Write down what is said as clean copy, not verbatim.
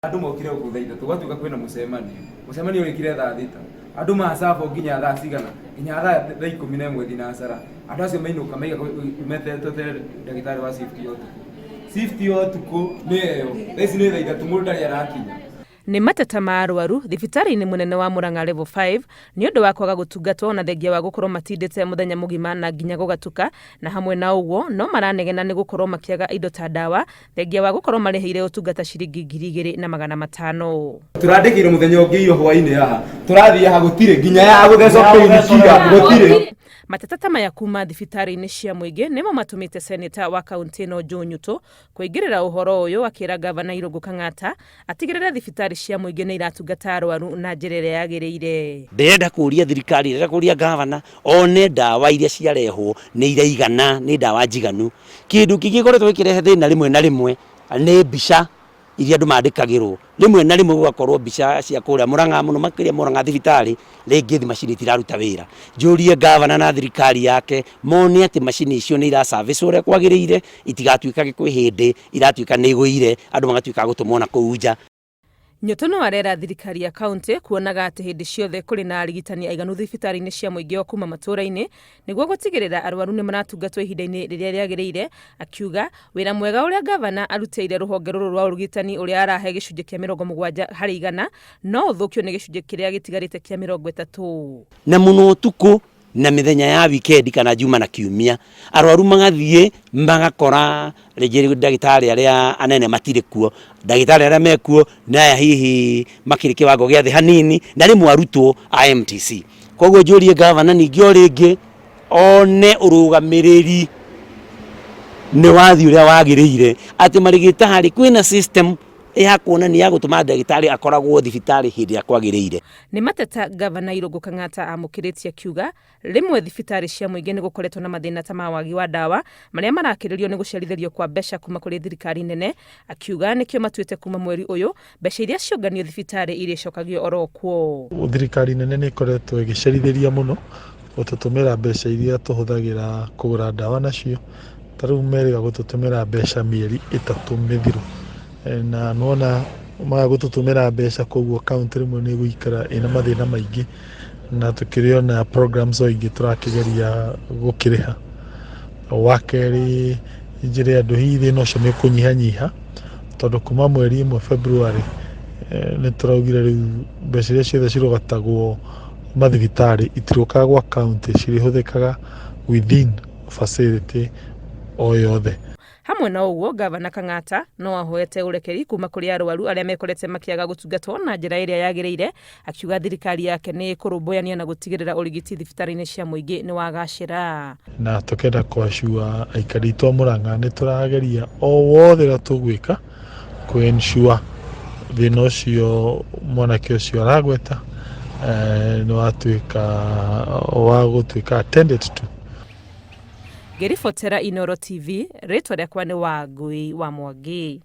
Andu mokire gukuthaitha tugatuka kwina mucemanio wikire thaa thita andu macabo nginya thaa cigana nginya thaa 11 thinacara andu acio mainuka maiga metete ndagitari wa shift yo tuku neyo thaici ni thaa ithatu mundu ndari arakinya. Ni mateta ma arwaru thibitari-ini munene wa Murang'a level 5 ni undu wa kwaga gutungatwo na thengia wa gukorwo matindite muthenya mugima na nginya gugatuka, na hamwe na uguo no maranegena ni gukorwo makiaga indo ta dawa thengia wa gukorwo marihire utungata ciringi 2,500. Turandikire muthenya ungi iyo hwaini haha turathie ha gutire nginya ya gutheco kiga gutire. Mateta ta maya kuma thibitari-ini cia muingi nimo matumite seneta wa kaunti no Joe Nyuto kuingirira uhoro uyu akira gavana Irungu Kang'ata atigirire thibitari cia muingi ni iratungata arwaru na njira iria yagiriire. Ndenda kuria thirikari, ndenda kuria gavana one dawa iria ciarehwo ni iraigana, ni dawa njiganu. Kindu kingikoretwo ikirehe thina rimwe na rimwe ni mbica iria andu mandikagirwo rimwe na rimwe gugakorwo mbica cia kuria Murang'a muno makiria Murang'a thibitari ringi thi macini tiraruta wira. Njurie gavana na thirikari yake mone ati macini icio ni ira service uria kwagiriire, itigatuikage kwi hindi iratuika ni igwire andu magatuika gutumwo na kuu nja. Nyuto no arera thirikari ya kaunti kuonaga ati hindi ciothe kuri na arigitani aiganu thibitari-ini cia muingi o kuma matura-ini niguo gutigirira arwaru ni maratungatwo ihinda-ini riria riagiriire, akiuga wira mwega uria gavana arutire ruhonge ruru rwa urigitani uria arahe gicunji kia 70% no uthukio ni gicunji kiria gitigarite kia 30. Na muno tuku na mithenya ya weekend kana juma na kiumia arwaru magathie magakora rejeri ndagitari aria anene matire kuo, ndagitari aria mekuo na hihi makiri kiwango gia thi hanini na rimwe arutwo a MTC. Koguo njurie gavana ningi o ringi one urugamiriri ni wathi uria wagiriire ati marigitari kwina system ya kuona ni ya gutuma ndagitari akoragwo thibitari hindi ya kwagiriire. Ni mateta gavana Irungu Kang'ata amukiritie akiuga rimwe thibitari cia muingi ni gukoretwo na mathina ta mawagi wa dawa maria marakiririo ni guciarithirio kwa mbeca kuma kuri thirikari nene, akiuga nikio matuite kuma mweri uyu mbeca iria cionganio thibitari iria cokagio oro kuo. Thirikari nene ni ikoretwo igicerithiria muno gututumira mbeca iria tuhuthagira kugura dawa nacio, tariu meriga gututumira mbeca mieri 3 mithiru na nona maga gututumira mbeca koguo kaunti rimwe ni guikara ina mathina maingi na tukirio na programs o ingi turakigeria gukiriha. Wakeri njire andu hithi no cio ni kunyihanyiha tondu kuma mweri 1 February ni turaugire riu mbeca iria ciothe cirogatagwo mathibitari itirokaga gwa kaunti cirihuthikaga within facility o yothe. Hamwe na uguo gavana Kang'ata no ahoete urekeri kuma kuri arwaru aria mekorete makiaga gutungatwo na njira iria yagiriire, akiuga thirikari yake ni kurumboyania na gutigirira urigiti thibitari-ini cia muingi ni wagacira. Na tukenda kwashua aikari twa Murang'a ni turageria o wothe ra tugwika ku ensure thina ucio mwanake ucio aragweta no atuika wa gutuika attended to. Gerifotera Inoro TV, ritwa riakwa ni Wangui wa Mwangi.